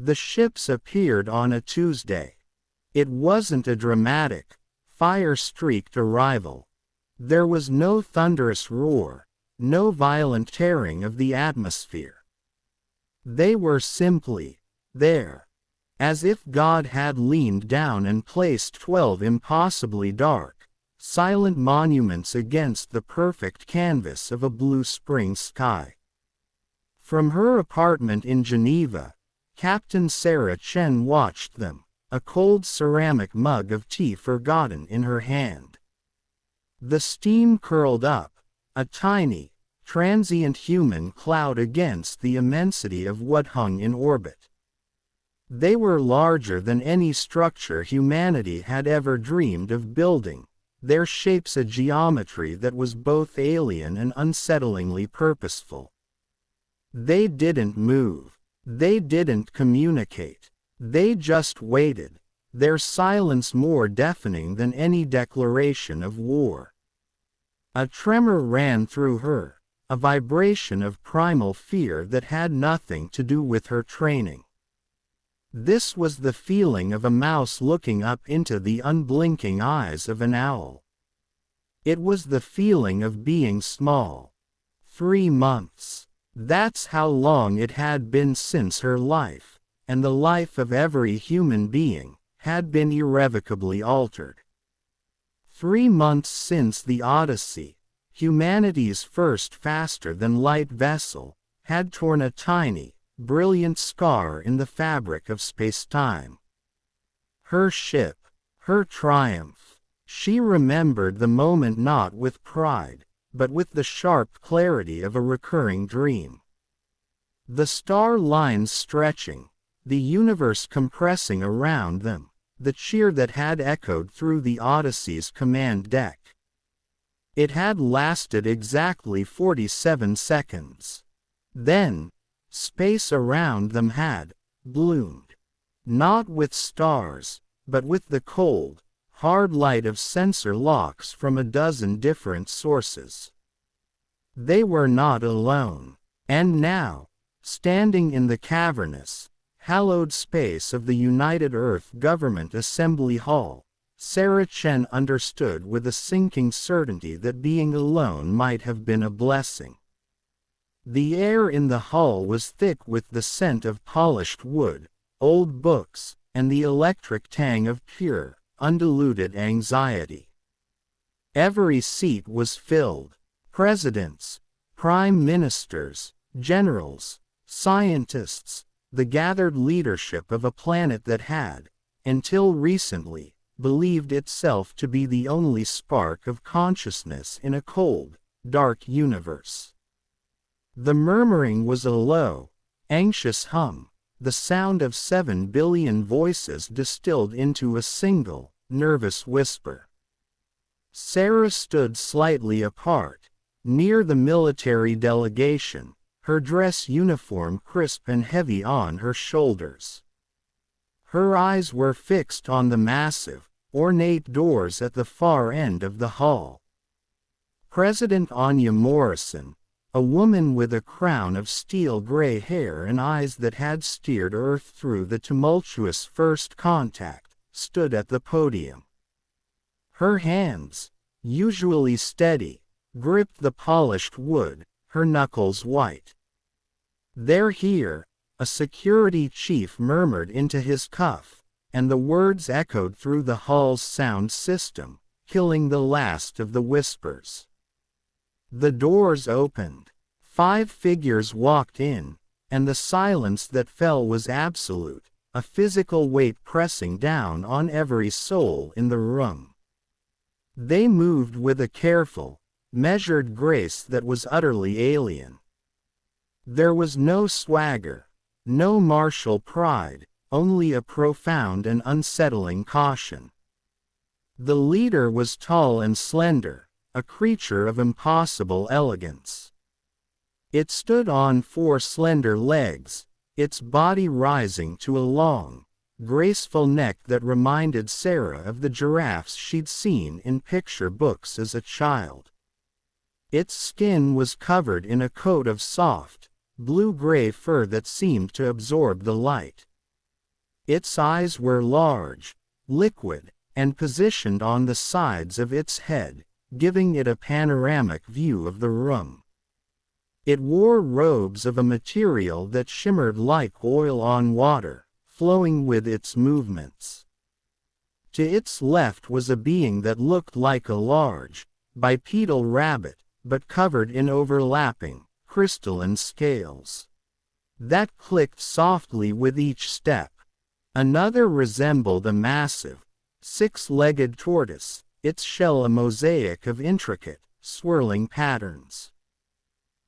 The ships appeared on a Tuesday. It wasn't a dramatic, fire-streaked arrival. There was no thunderous roar, no violent tearing of the atmosphere. They were simply there, as if God had leaned down and placed 12 impossibly dark, silent monuments against the perfect canvas of a blue spring sky. From her apartment in Geneva, Captain Sarah Chen watched them, a cold ceramic mug of tea forgotten in her hand. The steam curled up, a tiny, transient human cloud against the immensity of what hung in orbit. They were larger than any structure humanity had ever dreamed of building, their shapes a geometry that was both alien and unsettlingly purposeful. They didn't move. They didn't communicate. They just waited, their silence more deafening than any declaration of war. A tremor ran through her, a vibration of primal fear that had nothing to do with her training. This was the feeling of a mouse looking up into the unblinking eyes of an owl. It was the feeling of being small. 3 months. That's how long it had been since her life, and the life of every human being, had been irrevocably altered. 3 months since the Odyssey, humanity's first faster-than-light vessel, had torn a tiny, brilliant scar in the fabric of space-time. Her ship, her triumph. She remembered the moment not with pride, but with the sharp clarity of a recurring dream. The star lines stretching, the universe compressing around them, the cheer that had echoed through the Odyssey's command deck. It had lasted exactly 47 seconds. Then, space around them had bloomed. Not with stars, but with the cold, hard light of sensor locks from a dozen different sources. They were not alone. And now, standing in the cavernous, hallowed space of the United Earth Government Assembly Hall, Sarah Chen understood with a sinking certainty that being alone might have been a blessing. The air in the hall was thick with the scent of polished wood, old books, and the electric tang of pure, undiluted anxiety. Every seat was filled. Presidents, prime ministers, generals, scientists, the gathered leadership of a planet that had, until recently, believed itself to be the only spark of consciousness in a cold, dark universe. The murmuring was a low, anxious hum, the sound of 7 billion voices distilled into a single, nervous whisper. Sarah stood slightly apart, near the military delegation, her dress uniform crisp and heavy on her shoulders. Her eyes were fixed on the massive, ornate doors at the far end of the hall. President Anya Morrison, a woman with a crown of steel gray hair and eyes that had steered Earth through the tumultuous first contact, stood at the podium. Her hands, usually steady, gripped the polished wood, her knuckles white. "They're here," a security chief murmured into his cuff, and the words echoed through the hall's sound system, killing the last of the whispers. The doors opened. 5 figures walked in, and the silence that fell was absolute, a physical weight pressing down on every soul in the room. They moved with a careful, measured grace that was utterly alien. There was no swagger, no martial pride, only a profound and unsettling caution. The leader was tall and slender, a creature of impossible elegance. It stood on 4 slender legs, its body rising to a long, graceful neck that reminded Sarah of the giraffes she'd seen in picture books as a child. Its skin was covered in a coat of soft, blue-gray fur that seemed to absorb the light. Its eyes were large, liquid, and positioned on the sides of its head, giving it a panoramic view of the room. It wore robes of a material that shimmered like oil on water, flowing with its movements. To its left was a being that looked like a large, bipedal rabbit, but covered in overlapping, crystalline scales that clicked softly with each step. Another resembled a massive, six-legged tortoise, its shell a mosaic of intricate, swirling patterns.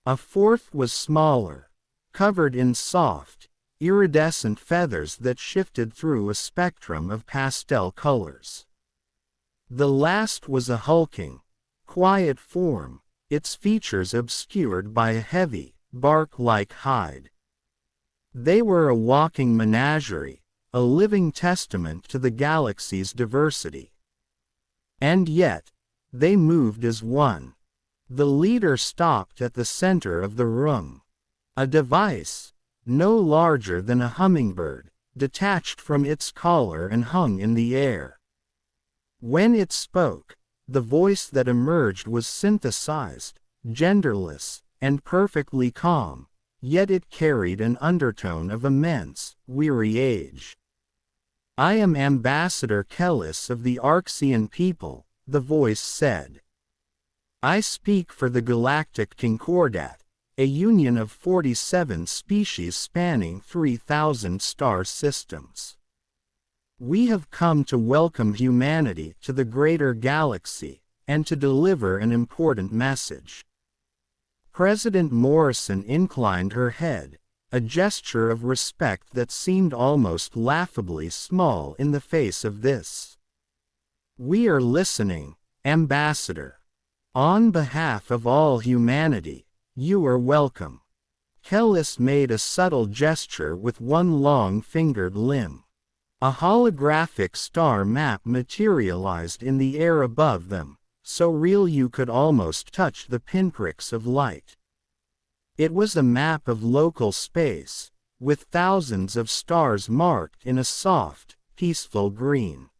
A fourth was smaller, covered in soft, iridescent feathers that shifted through a spectrum of pastel colors. The last was a hulking, quiet form, its features obscured by a heavy, bark-like hide. They were a walking menagerie, a living testament to the galaxy's diversity. And yet, they moved as one. The leader stopped at the center of the room. A device, no larger than a hummingbird, detached from its collar and hung in the air. When it spoke, the voice that emerged was synthesized, genderless, and perfectly calm, yet it carried an undertone of immense, weary age. "I am Ambassador Kellis of the Arxian people," the voice said. "I speak for the Galactic Concordat, a union of 47 species spanning 3,000 star systems. We have come to welcome humanity to the greater galaxy, and to deliver an important message." President Morrison inclined her head, a gesture of respect that seemed almost laughably small in the face of this. "We are listening, Ambassador. On behalf of all humanity, you are welcome." Kellis made a subtle gesture with one long-fingered limb. A holographic star map materialized in the air above them, so real you could almost touch the pinpricks of light. It was a map of local space, with thousands of stars marked in a soft, peaceful green.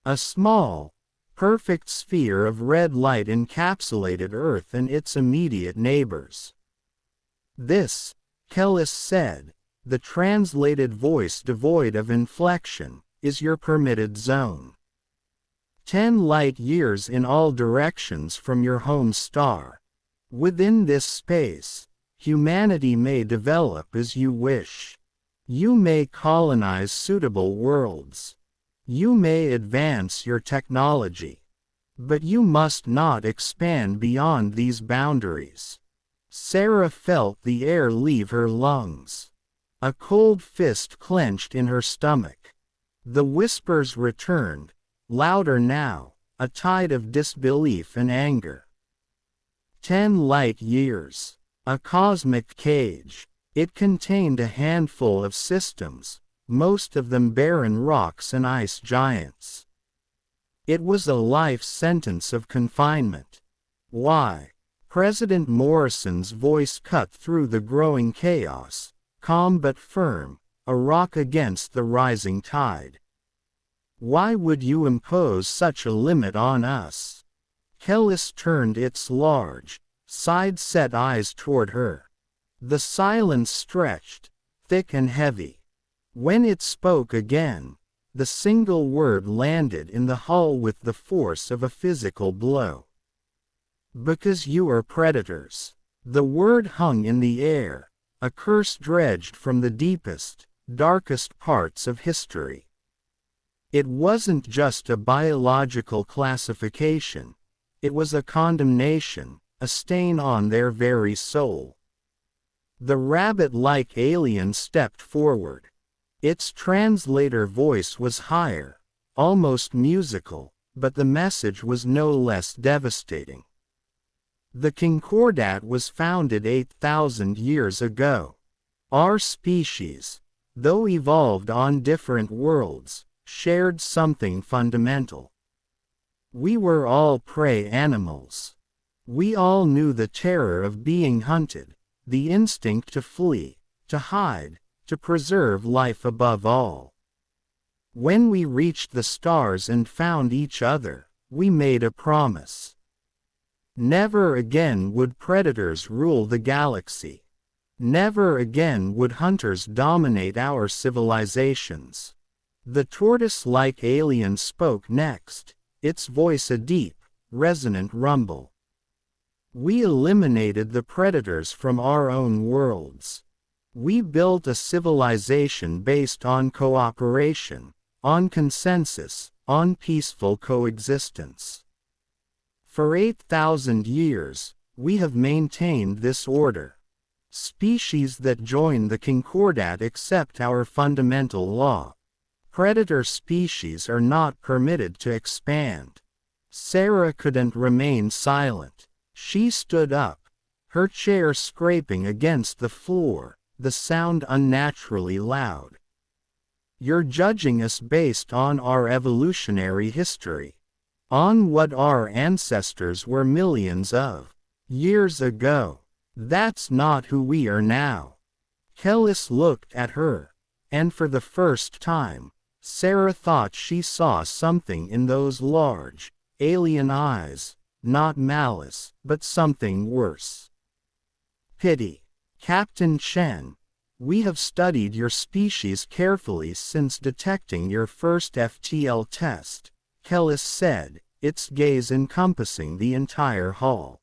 A small, perfect sphere of red light encapsulated Earth and its immediate neighbors. "This," Kellis said, the translated voice devoid of inflection, "is your permitted zone. 10 light years in all directions from your home star. Within this space, humanity may develop as you wish. You may colonize suitable worlds. You may advance your technology. But you must not expand beyond these boundaries." Sarah felt the air leave her lungs. A cold fist clenched in her stomach. The whispers returned, louder now, a tide of disbelief and anger. 10 light years. A cosmic cage. It contained a handful of systems, most of them barren rocks and ice giants. It was a life sentence of confinement. Why? President Morrison's voice cut through the growing chaos, calm but firm, a rock against the rising tide. "Why would you impose such a limit on us?" Kellis turned its large, side-set eyes toward her. The silence stretched, thick and heavy. When it spoke again, the single word landed in the hull with the force of a physical blow. "Because you are predators." The word hung in the air, a curse dredged from the deepest, darkest parts of history. It wasn't just a biological classification. It was a condemnation, a stain on their very soul. The rabbit-like alien stepped forward. Its translator voice was higher, almost musical, but the message was no less devastating. "The Concordat was founded 8,000 years ago. Our species, though evolved on different worlds, shared something fundamental. We were all prey animals. We all knew the terror of being hunted, the instinct to flee, to hide, to preserve life above all. When we reached the stars and found each other, we made a promise. Never again would predators rule the galaxy. Never again would hunters dominate our civilizations. The tortoise-like alien spoke next, its voice a deep, resonant rumble. We eliminated the predators from our own worlds. We built a civilization based on cooperation, on consensus, on peaceful coexistence. For 8,000 years, we have maintained this order. Species that join the Concordat accept our fundamental law. Predator species are not permitted to expand. Sarah couldn't remain silent. She stood up, her chair scraping against the floor, the sound unnaturally loud. You're judging us based on our evolutionary history. On what our ancestors were millions of years ago. That's not who we are now. Kellis looked at her, and for the first time, Sarah thought she saw something in those large, alien eyes, not malice, but something worse. Pity. Captain Chen, we have studied your species carefully since detecting your first FTL test, Kellis said, its gaze encompassing the entire hall.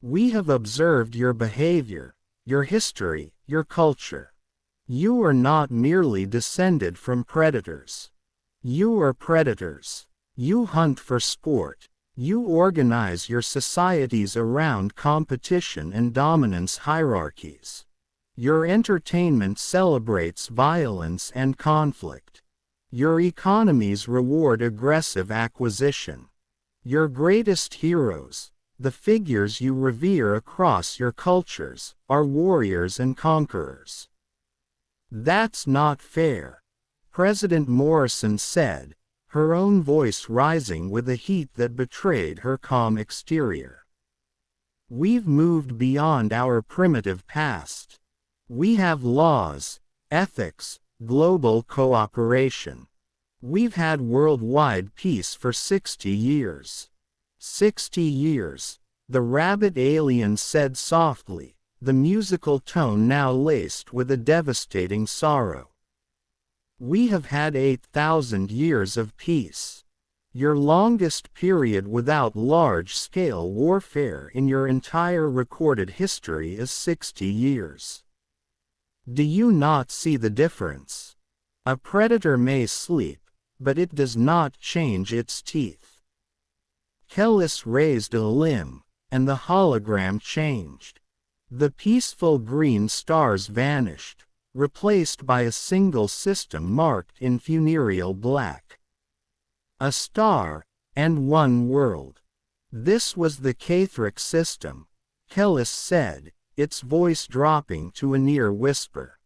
We have observed your behavior, your history, your culture. You are not merely descended from predators. You are predators. You hunt for sport. You organize your societies around competition and dominance hierarchies. Your entertainment celebrates violence and conflict. Your economies reward aggressive acquisition. Your greatest heroes, the figures you revere across your cultures, are warriors and conquerors. That's not fair, President Morrison said, her own voice rising with a heat that betrayed her calm exterior. We've moved beyond our primitive past. We have laws, ethics, global cooperation. We've had worldwide peace for 60 years. 60 years, the rabbit alien said softly, the musical tone now laced with a devastating sorrow. We have had 8,000 years of peace. Your longest period without large-scale warfare in your entire recorded history is 60 years. Do you not see the difference? A predator may sleep, but it does not change its teeth. Kellis raised a limb, and the hologram changed. The peaceful green stars vanished, replaced by a single system marked in funereal black. A star, and one world. This was the Cathric system, Kellis said, its voice dropping to a near whisper.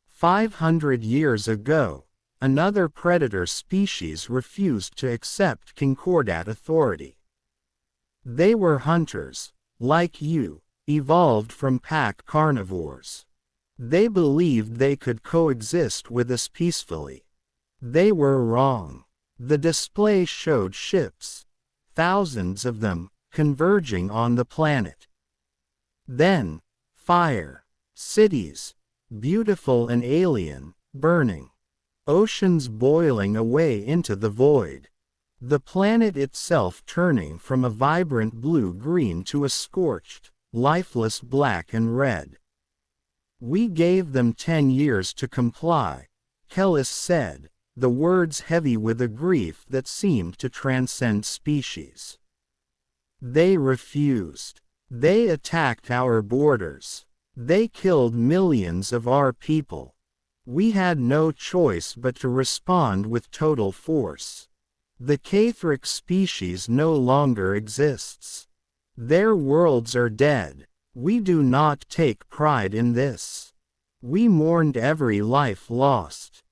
500 years ago, another predator species refused to accept Concordat authority. They were hunters, like you, evolved from pack carnivores. They believed they could coexist with us peacefully. They were wrong. The display showed ships, thousands of them, converging on the planet. Then, fire, cities, beautiful and alien, burning. Oceans boiling away into the void. The planet itself turning from a vibrant blue-green to a scorched, lifeless black and red. We gave them 10 years to comply, Kellis said, the words heavy with a grief that seemed to transcend species. They refused. They attacked our borders. They killed millions of our people. We had no choice but to respond with total force. The Cathric species no longer exists. Their worlds are dead. We do not take pride in this. We mourned every life lost.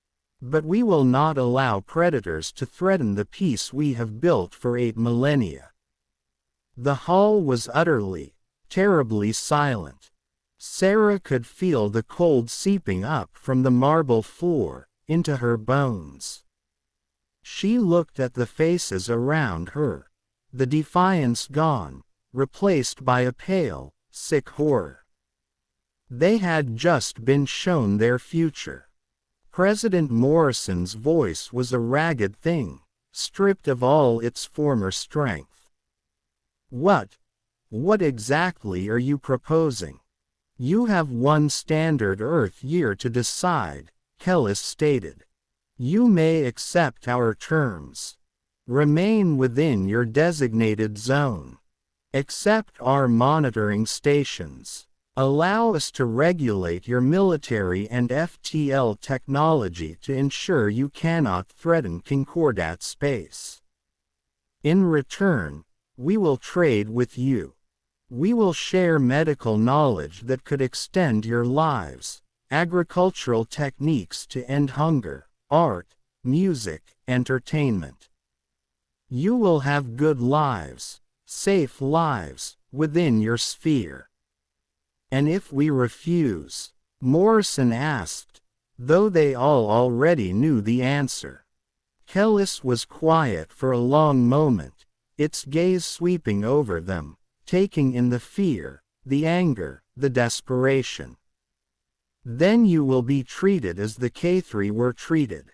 But we will not allow predators to threaten the peace we have built for 8 millennia. The hall was utterly, terribly silent. Sarah could feel the cold seeping up from the marble floor, into her bones. She looked at the faces around her, the defiance gone, replaced by a pale, sick horror. They had just been shown their future. President Morrison's voice was a ragged thing, stripped of all its former strength. What exactly are you proposing? You have one standard Earth year to decide, Kellis stated. You may accept our terms. Remain within your designated zone. Accept our monitoring stations. Allow us to regulate your military and FTL technology to ensure you cannot threaten Concordat space. In return, we will trade with you. We will share medical knowledge that could extend your lives, agricultural techniques to end hunger, art, music, entertainment. You will have good lives, safe lives, within your sphere. And if we refuse? Morrison asked, though they all already knew the answer. Kellis was quiet for a long moment, its gaze sweeping over them, taking in the fear, the anger, the desperation. Then you will be treated as the K3 were treated.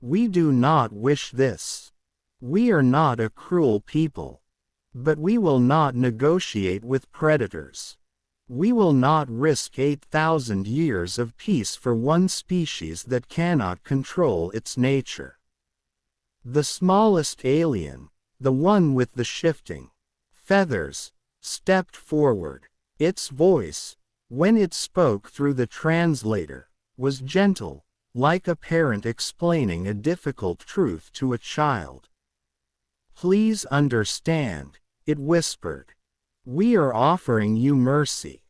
We do not wish this. We are not a cruel people. But we will not negotiate with predators. We will not risk 8,000 years of peace for one species that cannot control its nature. The smallest alien, the one with the shifting feathers, stepped forward. Its voice, when it spoke through the translator, was gentle, like a parent explaining a difficult truth to a child. Please understand, it whispered. We are offering you mercy.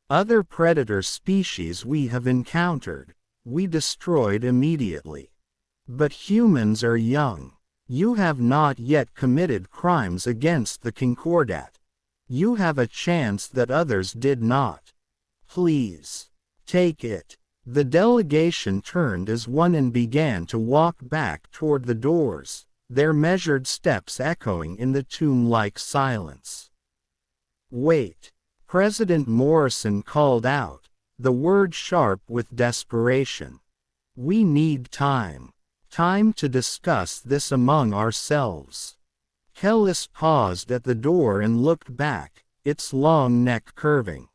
Other predator species we have encountered, we destroyed immediately. But humans are young. You have not yet committed crimes against the Concordat. You have a chance that others did not. Please, take it. The delegation turned as one and began to walk back toward the doors, their measured steps echoing in the tomb-like silence. Wait, President Morrison called out, the word sharp with desperation. We need time. Time to discuss this among ourselves. Kellis paused at the door and looked back, its long neck curving.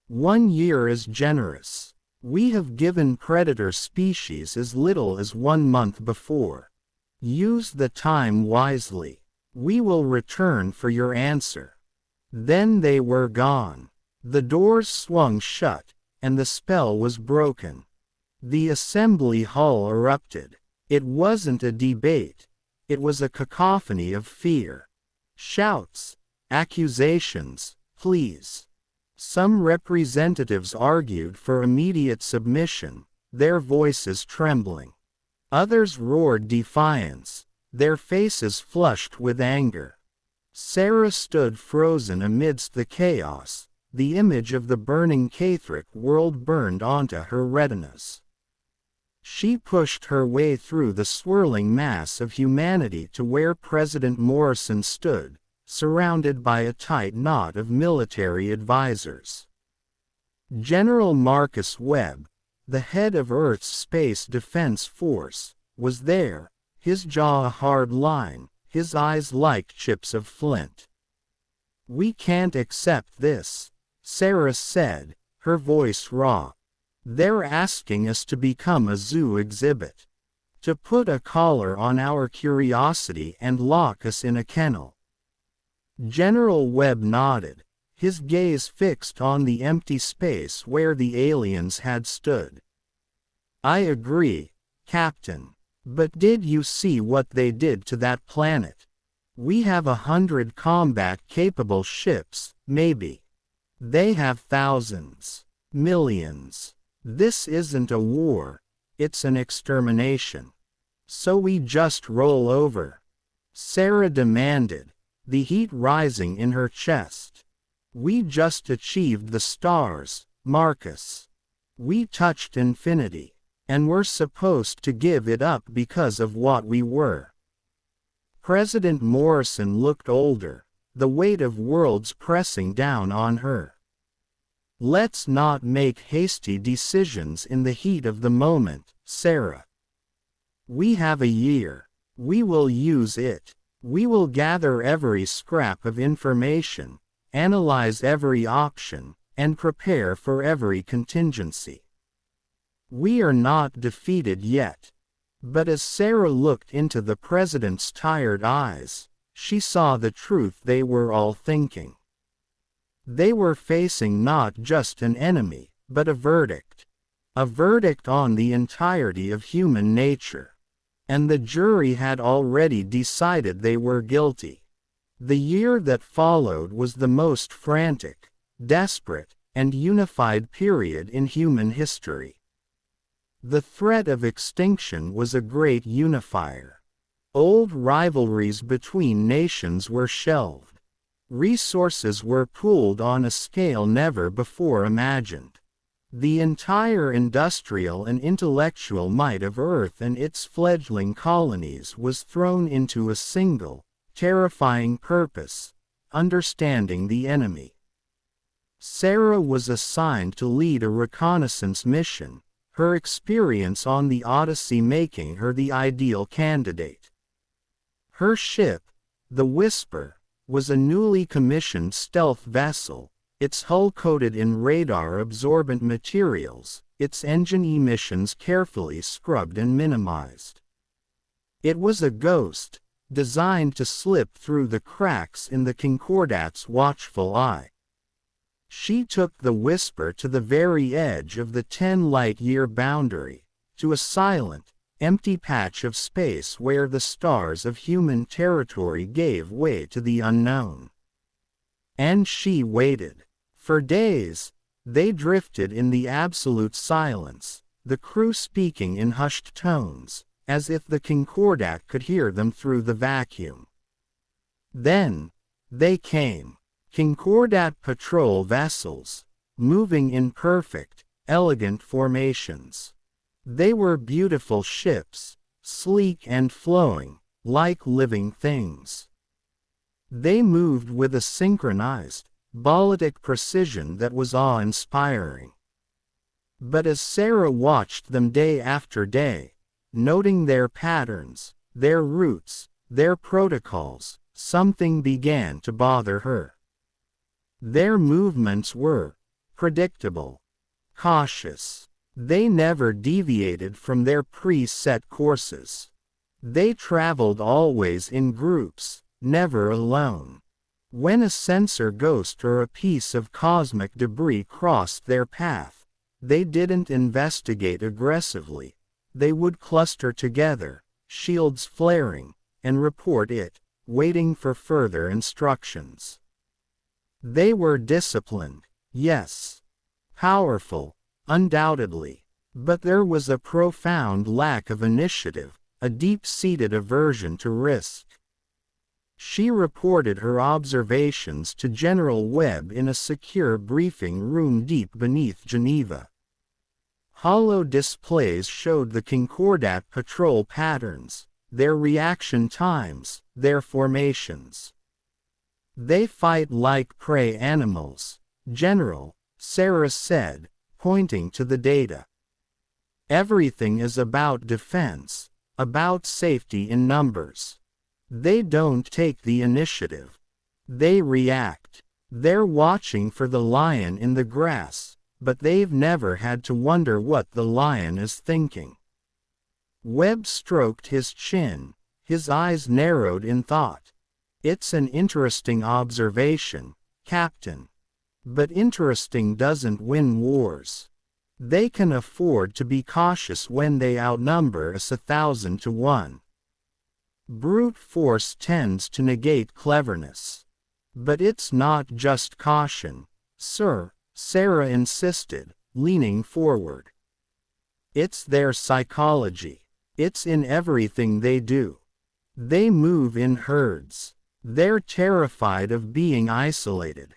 1 year is generous. We have given predator species as little as 1 month before. Use the time wisely. We will return for your answer. Then they were gone. The doors swung shut, and the spell was broken. The assembly hall erupted. It wasn't a debate. It was a cacophony of fear. Shouts, accusations, pleas. Some representatives argued for immediate submission, their voices trembling. Others roared defiance, their faces flushed with anger. Sarah stood frozen amidst the chaos, the image of the burning Catholic world burned onto her retinas. She pushed her way through the swirling mass of humanity to where President Morrison stood, surrounded by a tight knot of military advisors. General Marcus Webb, the head of Earth's Space Defense Force, was there, his jaw a hard line, his eyes like chips of flint. We can't accept this, Sarah said, her voice raw. They're asking us to become a zoo exhibit. To put a collar on our curiosity and lock us in a kennel. General Webb nodded, his gaze fixed on the empty space where the aliens had stood. I agree, Captain. But did you see what they did to that planet? We have 100 combat-capable ships, maybe. They have thousands, millions. This isn't a war, it's an extermination. So we just roll over? Sarah demanded, the heat rising in her chest. We just achieved the stars, Marcus. We touched infinity. and we're supposed to give it up because of what we were. President Morrison looked older, the weight of worlds pressing down on her. Let's not make hasty decisions in the heat of the moment, Sarah. We have a year. We will use it. We will gather every scrap of information, analyze every option, and prepare for every contingency. We are not defeated yet. But as Sarah looked into the president's tired eyes, she saw the truth they were all thinking. They were facing not just an enemy, but a verdict. A verdict on the entirety of human nature. And the jury had already decided they were guilty. The year that followed was the most frantic, desperate, and unified period in human history. The threat of extinction was a great unifier. Old rivalries between nations were shelved. Resources were pooled on a scale never before imagined. The entire industrial and intellectual might of Earth and its fledgling colonies was thrown into a single, terrifying purpose: understanding the enemy. Sarah was assigned to lead a reconnaissance mission, her experience on the Odyssey making her the ideal candidate. Her ship, the Whisper, was a newly commissioned stealth vessel, its hull coated in radar-absorbent materials, its engine emissions carefully scrubbed and minimized. It was a ghost, designed to slip through the cracks in the Concordat's watchful eye. She took the Whisper to the very edge of the 10-light-year boundary, to a silent, empty patch of space where the stars of human territory gave way to the unknown. And she waited. For days, they drifted in the absolute silence, the crew speaking in hushed tones, as if the Concordat could hear them through the vacuum. Then, they came. Concordat patrol vessels, moving in perfect, elegant formations. They were beautiful ships, sleek and flowing, like living things. They moved with a synchronized, ballistic precision that was awe-inspiring. But as Sarah watched them day after day, noting their patterns, their routes, their protocols, something began to bother her. Their movements were predictable, cautious. They never deviated from their pre-set courses. They traveled always in groups, never alone. When a sensor ghost or a piece of cosmic debris crossed their path, they didn't investigate aggressively. They would cluster together, shields flaring, and report it, waiting for further instructions. They were disciplined, yes. Powerful, undoubtedly. But there was a profound lack of initiative, a deep-seated aversion to risk. She reported her observations to General Webb in a secure briefing room deep beneath Geneva. Hollow displays showed the Concordat patrol patterns, their reaction times, their formations. They fight like prey animals, General, Sarah said, pointing to the data. Everything is about defense, about safety in numbers. They don't take the initiative. They react. They're watching for the lion in the grass, but they've never had to wonder what the lion is thinking. Webb stroked his chin, his eyes narrowed in thought. It's an interesting observation, Captain. But interesting doesn't win wars. They can afford to be cautious when they outnumber us 1,000 to 1. Brute force tends to negate cleverness. But it's not just caution, sir, Sarah insisted, leaning forward. It's their psychology. It's in everything they do. They move in herds. They're terrified of being isolated.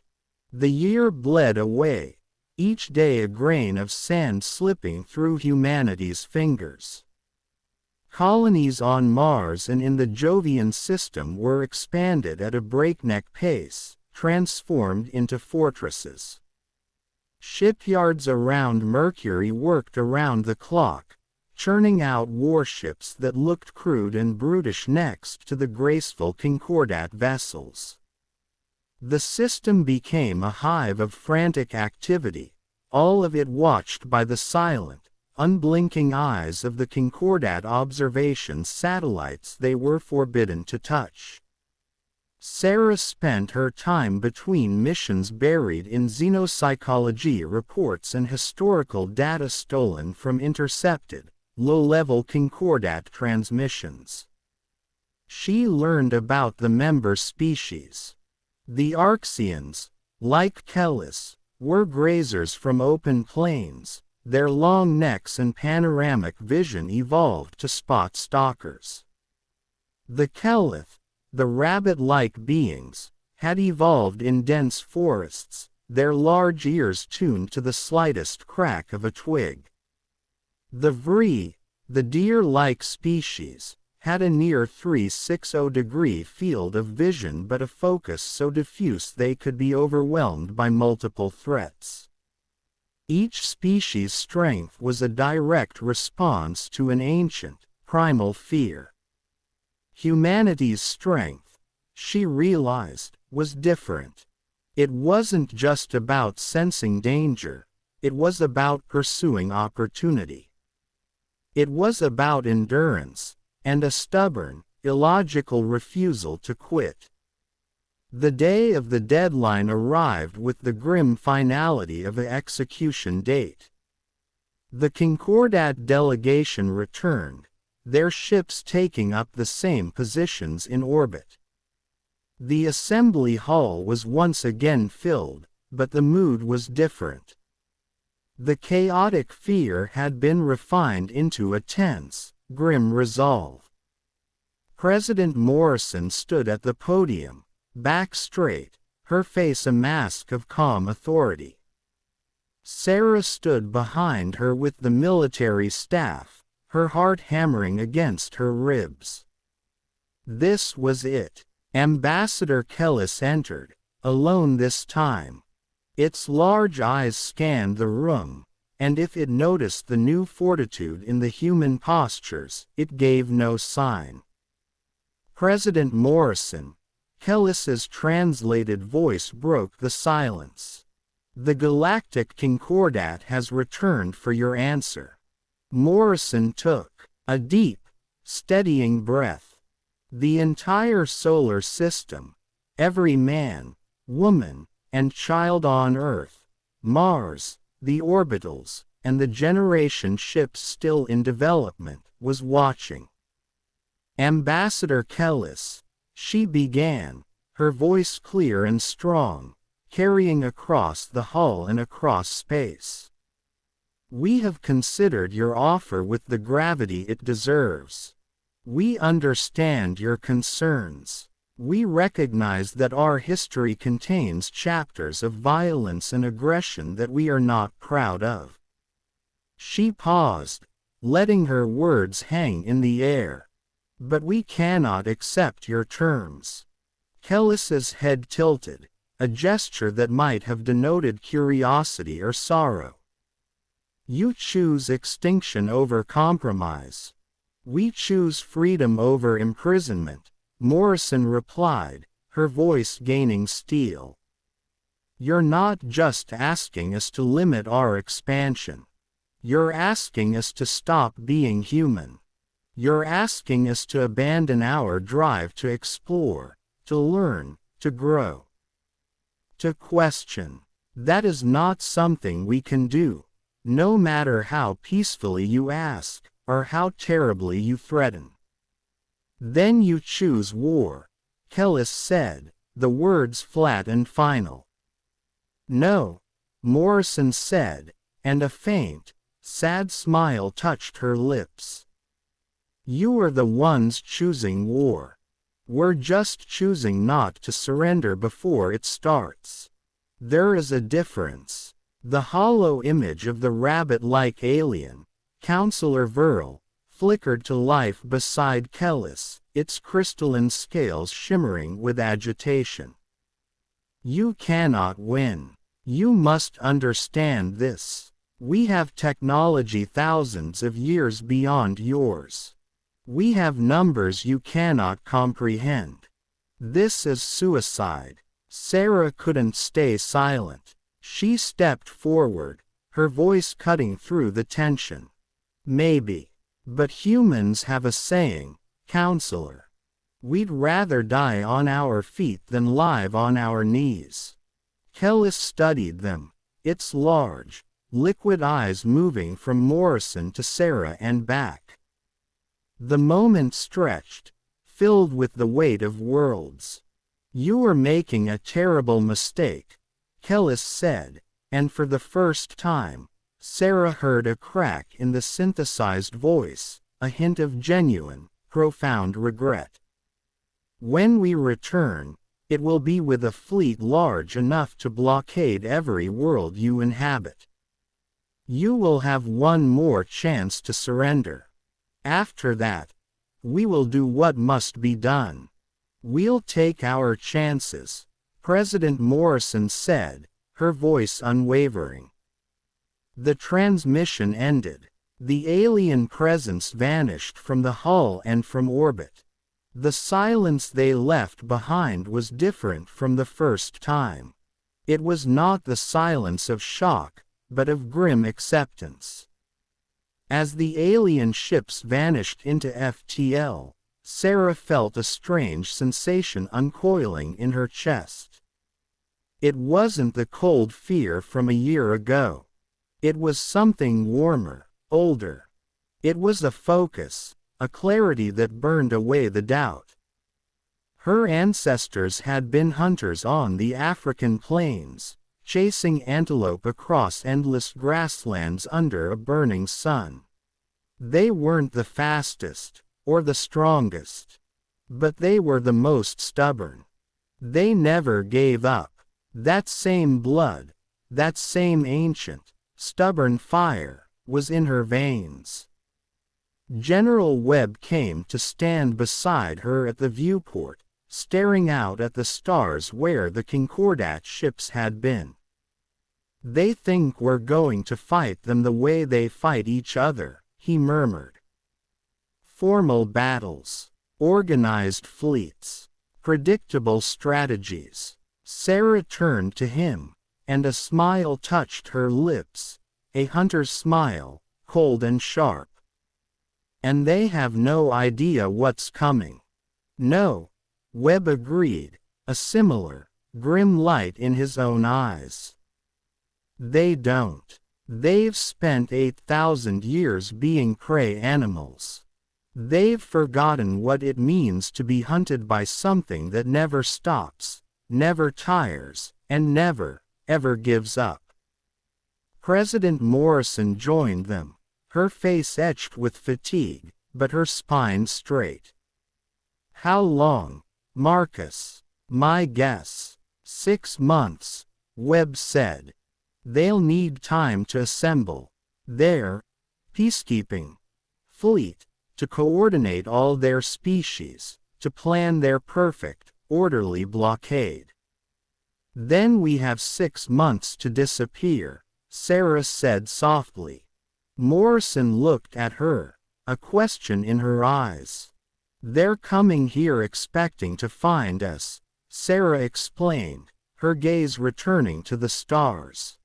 The year bled away, each day a grain of sand slipping through humanity's fingers. Colonies on Mars and in the Jovian system were expanded at a breakneck pace, transformed into fortresses. Shipyards around Mercury worked around the clock, churning out warships that looked crude and brutish next to the graceful Concordat vessels. The system became a hive of frantic activity, all of it watched by the silent, unblinking eyes of the Concordat observation satellites they were forbidden to touch. Sarah spent her time between missions buried in xenopsychology reports and historical data stolen from intercepted, low-level Concordat transmissions. She learned about the member species. The Arxians, like Kellis, were grazers from open plains. Their long necks and panoramic vision evolved to spot stalkers. The Kelith, the rabbit-like beings, had evolved in dense forests, their large ears tuned to the slightest crack of a twig. The Vree, the deer-like species, had a near 360-degree field of vision but a focus so diffuse they could be overwhelmed by multiple threats. Each species' strength was a direct response to an ancient, primal fear. Humanity's strength, she realized, was different. It wasn't just about sensing danger, it was about pursuing opportunity. It was about endurance, and a stubborn, illogical refusal to quit. The day of the deadline arrived with the grim finality of an execution date. The Concordat delegation returned, their ships taking up the same positions in orbit. The assembly hall was once again filled, but the mood was different. The chaotic fear had been refined into a tense, grim resolve. President Morrison stood at the podium, back straight, her face a mask of calm authority. Sarah stood behind her with the military staff, her heart hammering against her ribs. This was it. Ambassador Kellis entered, alone this time. Its large eyes scanned the room, and if it noticed the new fortitude in the human postures, it gave no sign. President Morrison, Kellis's translated voice broke the silence. The Galactic Concordat has returned for your answer. Morrison took a deep, steadying breath. The entire solar system, every man, woman, and child on Earth, Mars, the orbitals, and the generation ships still in development, was watching. Ambassador Kellis, she began, her voice clear and strong, carrying across the hull and across space. We have considered your offer with the gravity it deserves. We understand your concerns. We recognize that our history contains chapters of violence and aggression that we are not proud of. She paused, letting her words hang in the air. But we cannot accept your terms. Kellis's head tilted, a gesture that might have denoted curiosity or sorrow. You choose extinction over compromise. We choose freedom over imprisonment, Morrison replied, her voice gaining steel. You're not just asking us to limit our expansion. You're asking us to stop being human. You're asking us to abandon our drive to explore, to learn, to grow, to question. That is not something we can do, no matter how peacefully you ask, or how terribly you threaten. Then you choose war, Kellis said, the words flat and final. No, Morrison said, and a faint, sad smile touched her lips. You are the ones choosing war. We're just choosing not to surrender before it starts. There is a difference. The hollow image of the rabbit-like alien, Counselor Verl, flickered to life beside Kellis, its crystalline scales shimmering with agitation. You cannot win. You must understand this. We have technology thousands of years beyond yours. We have numbers you cannot comprehend. This is suicide. Sarah couldn't stay silent. She stepped forward, her voice cutting through the tension. Maybe. But humans have a saying, Counselor. We'd rather die on our feet than live on our knees. Kellis studied them, its large, liquid eyes moving from Morrison to Sarah and back. The moment stretched, filled with the weight of worlds. You are making a terrible mistake, Kellis said, and for the first time, Sarah heard a crack in the synthesized voice, a hint of genuine, profound regret. When we return, it will be with a fleet large enough to blockade every world you inhabit. You will have one more chance to surrender. After that, we will do what must be done. We'll take our chances, President Morrison said, her voice unwavering. The transmission ended. The alien presence vanished from the hull and from orbit. The silence they left behind was different from the first time. It was not the silence of shock, but of grim acceptance. As the alien ships vanished into FTL, Sarah felt a strange sensation uncoiling in her chest. It wasn't the cold fear from a year ago. It was something warmer, older. It was a focus, a clarity that burned away the doubt. Her ancestors had been hunters on the African plains, chasing antelope across endless grasslands under a burning sun. They weren't the fastest, or the strongest. But they were the most stubborn. They never gave up. That same blood, that same ancient, stubborn fire, was in her veins. General Webb came to stand beside her at the viewport, staring out at the stars where the Concordat ships had been. They think we're going to fight them the way they fight each other, he murmured. Formal battles, organized fleets, predictable strategies. Sarah turned to him, and a smile touched her lips, a hunter's smile, cold and sharp. And they have no idea what's coming. No, Webb agreed, a similar, grim light in his own eyes. They don't. They've spent 8,000 years being prey animals. They've forgotten what it means to be hunted by something that never stops, never tires, and never, ever gives up. President Morrison joined them, her face etched with fatigue, but her spine straight. How long, Marcus? My guess. 6 months, Webb said. They'll need time to assemble their peacekeeping fleet, to coordinate all their species, to plan their perfect, orderly blockade. Then we have 6 months to disappear, Sarah said softly. Morrison looked at her, a question in her eyes. They're coming here expecting to find us, Sarah explained, her gaze returning to the stars.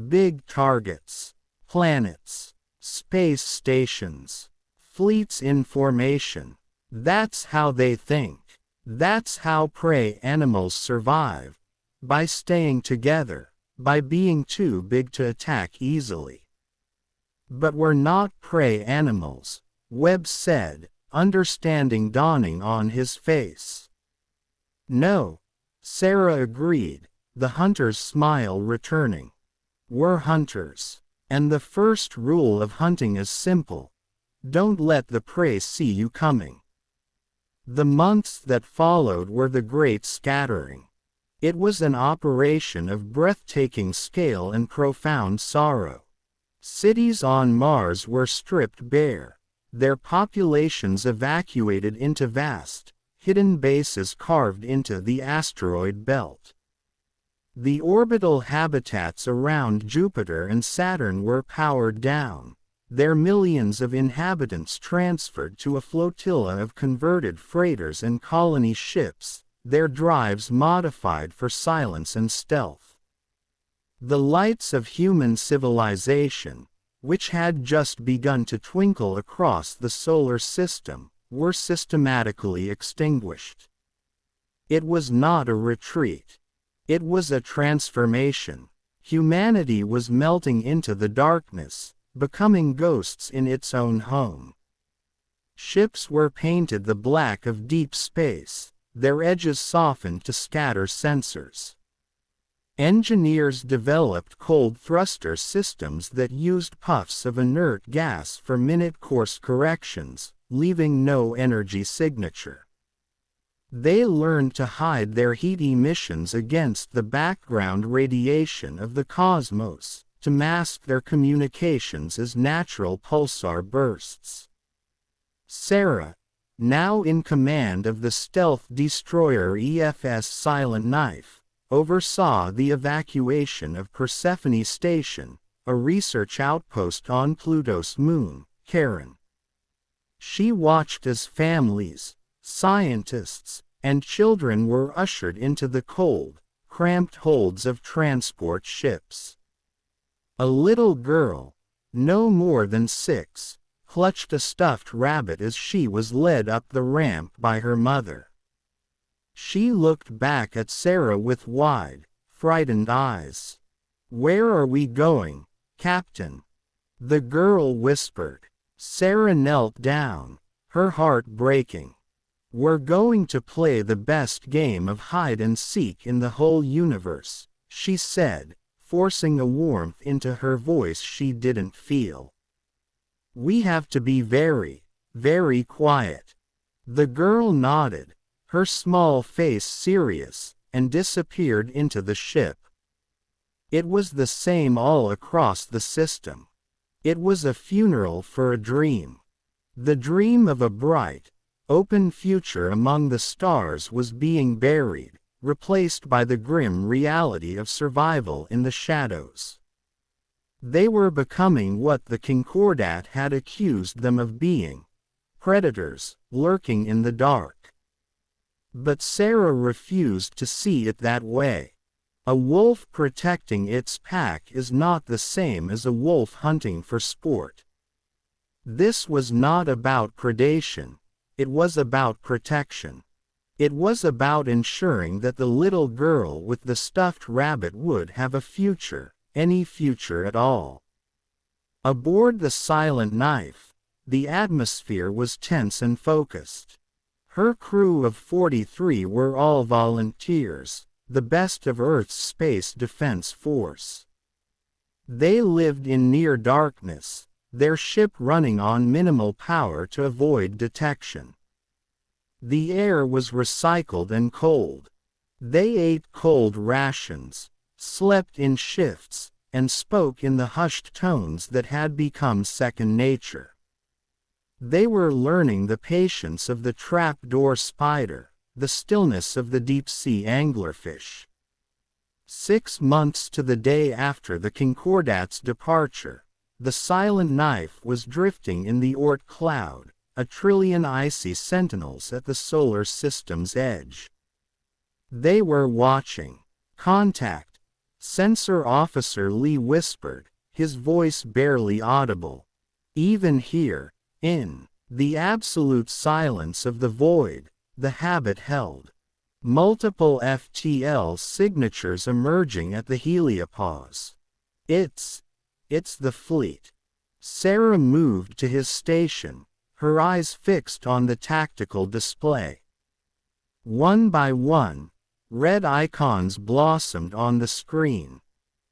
Big targets, planets, space stations, fleets in formation. That's how they think. That's how prey animals survive. By staying together, by being too big to attack easily. But we're not prey animals, Webb said, understanding dawning on his face. No, Sarah agreed, the hunter's smile returning. We're hunters. And the first rule of hunting is simple. Don't let the prey see you coming. The months that followed were the great scattering. It was an operation of breathtaking scale and profound sorrow. Cities on Mars were stripped bare, their populations evacuated into vast, hidden bases carved into the asteroid belt. The orbital habitats around Jupiter and Saturn were powered down, their millions of inhabitants transferred to a flotilla of converted freighters and colony ships, their drives modified for silence and stealth. The lights of human civilization, which had just begun to twinkle across the solar system, were systematically extinguished. It was not a retreat. It was a transformation. Humanity was melting into the darkness, becoming ghosts in its own home. Ships were painted the black of deep space, their edges softened to scatter sensors. Engineers developed cold thruster systems that used puffs of inert gas for minute course corrections, leaving no energy signature. They learned to hide their heat emissions against the background radiation of the cosmos, to mask their communications as natural pulsar bursts. Sarah, now in command of the stealth destroyer EFS Silent Knife, oversaw the evacuation of Persephone Station, a research outpost on Pluto's moon, Charon. She watched as families, scientists, and children were ushered into the cold, cramped holds of transport ships. A little girl, no more than 6, clutched a stuffed rabbit as she was led up the ramp by her mother. She looked back at Sarah with wide, frightened eyes. "Where are we going, Captain?" the girl whispered. Sarah knelt down, her heart breaking. "We're going to play the best game of hide and seek in the whole universe," she said, forcing a warmth into her voice she didn't feel. "We have to be very, very quiet." The girl nodded, her small face serious, and disappeared into the ship. It was the same all across the system. It was a funeral for a dream. The dream of a bright, open future among the stars was being buried, replaced by the grim reality of survival in the shadows. They were becoming what the Concordat had accused them of being: predators, lurking in the dark. But Sarah refused to see it that way. A wolf protecting its pack is not the same as a wolf hunting for sport. This was not about predation, it was about protection. It was about ensuring that the little girl with the stuffed rabbit would have a future, any future at all. Aboard the Silent Knife, the atmosphere was tense and focused. Her crew of 43 were all volunteers, the best of Earth's space defense force. They lived in near darkness, their ship running on minimal power to avoid detection. The air was recycled and cold. They ate cold rations, slept in shifts, and spoke in the hushed tones that had become second nature. They were learning the patience of the trapdoor spider, the stillness of the deep-sea anglerfish. 6 months to the day after the Concordat's departure, the Silent Knife was drifting in the Oort cloud, a trillion icy sentinels at the solar system's edge. They were watching. "Contact," Sensor Officer Lee whispered, his voice barely audible. Even here, in the absolute silence of the void, the habit held. Multiple FTL signatures emerging at the heliopause. It's the fleet." Sarah moved to his station, her eyes fixed on the tactical display. One by one, red icons blossomed on the screen.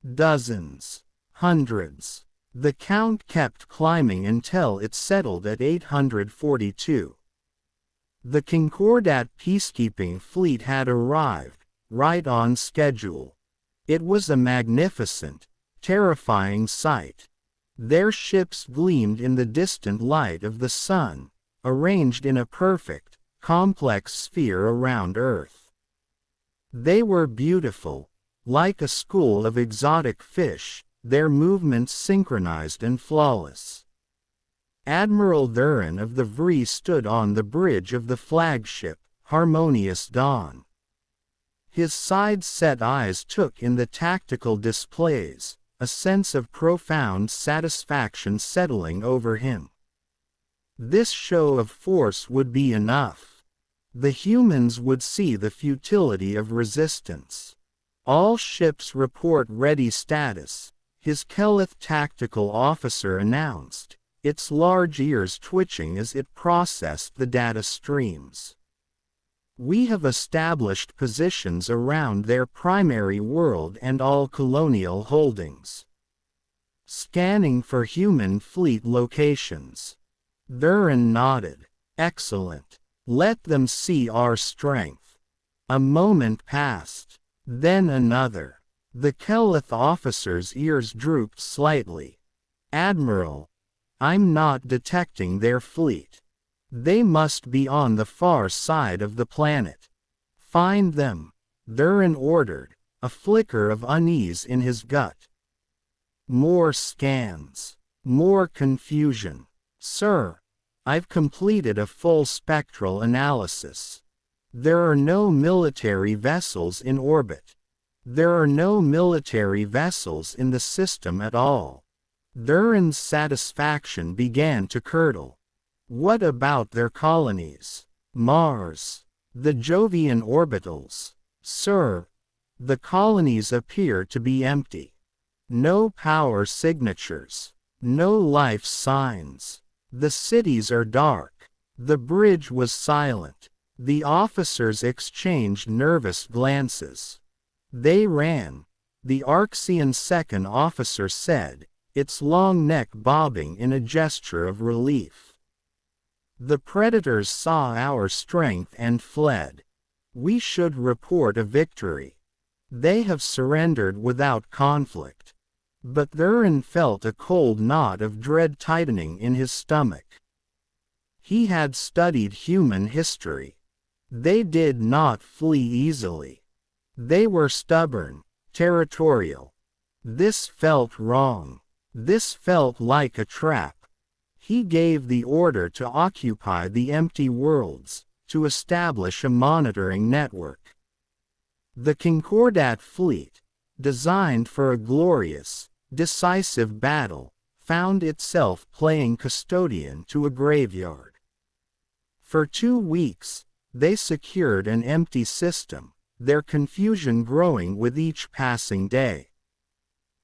Dozens, hundreds. The count kept climbing until it settled at 842. The Concordat peacekeeping fleet had arrived, right on schedule. It was a magnificent, terrifying sight. Their ships gleamed in the distant light of the sun, arranged in a perfect, complex sphere around Earth. They were beautiful, like a school of exotic fish, their movements synchronized and flawless. Admiral Thurin of the Vree stood on the bridge of the flagship, Harmonious Dawn. His side-set eyes took in the tactical displays, a sense of profound satisfaction settling over him. This show of force would be enough. The humans would see the futility of resistance. All ships report ready status, his Keleth tactical officer announced, its large ears twitching as it processed the data streams. We have established positions around their primary world and all colonial holdings. Scanning for human fleet locations. Thurin nodded. Excellent. Let them see our strength. A moment passed. Then another. The Keleth officer's ears drooped slightly. Admiral, I'm not detecting their fleet. They must be on the far side of the planet. Find them, Thurin ordered, a flicker of unease in his gut. More scans. More confusion. Sir, I've completed a full spectral analysis. There are no military vessels in orbit. There are no military vessels in the system at all. Thurin's satisfaction began to curdle. What about their colonies? Mars. The Jovian orbitals. Sir, the colonies appear to be empty. No power signatures. No life signs. The cities are dark. The bridge was silent. The officers exchanged nervous glances. They ran. The Arxian second officer said, its long neck bobbing in a gesture of relief. The predators saw our strength and fled. We should report a victory. They have surrendered without conflict. But Thurin felt a cold knot of dread tightening in his stomach. He had studied human history. They did not flee easily. They were stubborn, territorial. This felt wrong. This felt like a trap. He gave the order to occupy the empty worlds, to establish a monitoring network. The Concordat fleet, designed for a glorious, decisive battle, found itself playing custodian to a graveyard. For 2 weeks, they secured an empty system, their confusion growing with each passing day.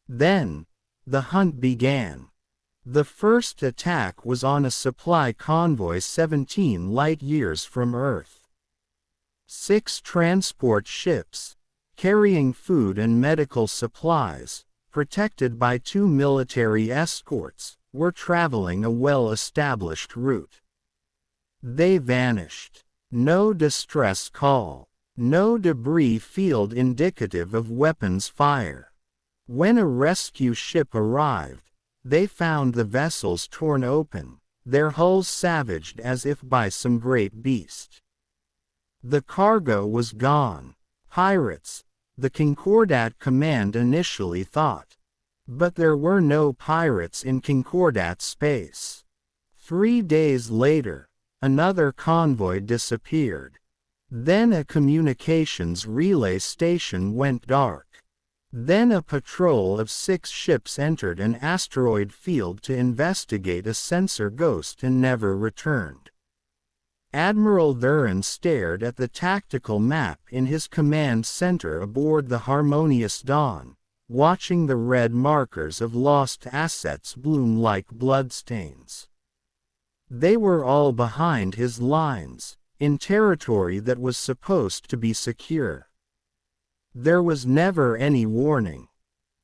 Then, the hunt began. The first attack was on a supply convoy 17 light-years from Earth. 6 transport ships, carrying food and medical supplies, protected by 2 military escorts, were traveling a well-established route. They vanished. No distress call. No debris field indicative of weapons fire. When a rescue ship arrived, they found the vessels torn open, their hulls savaged as if by some great beast. The cargo was gone. Pirates, the Concordat command initially thought. But there were no pirates in Concordat space. 3 days later, another convoy disappeared. Then a communications relay station went dark. Then a patrol of 6 ships entered an asteroid field to investigate a sensor ghost and never returned. Admiral Thurin stared at the tactical map in his command center aboard the Harmonious Dawn, watching the red markers of lost assets bloom like bloodstains. They were all behind his lines, in territory that was supposed to be secure. There was never any warning.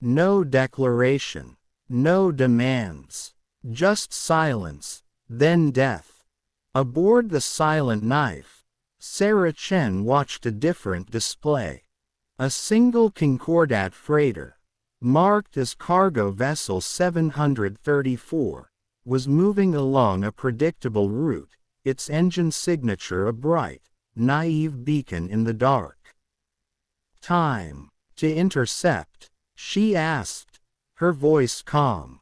No declaration. No demands. Just silence, then death. Aboard the Silent Knife, Sarah Chen watched a different display. A single Concordat freighter, marked as Cargo Vessel 734, was moving along a predictable route, its engine signature a bright, naive beacon in the dark. "Time to intercept?" she asked, her voice calm.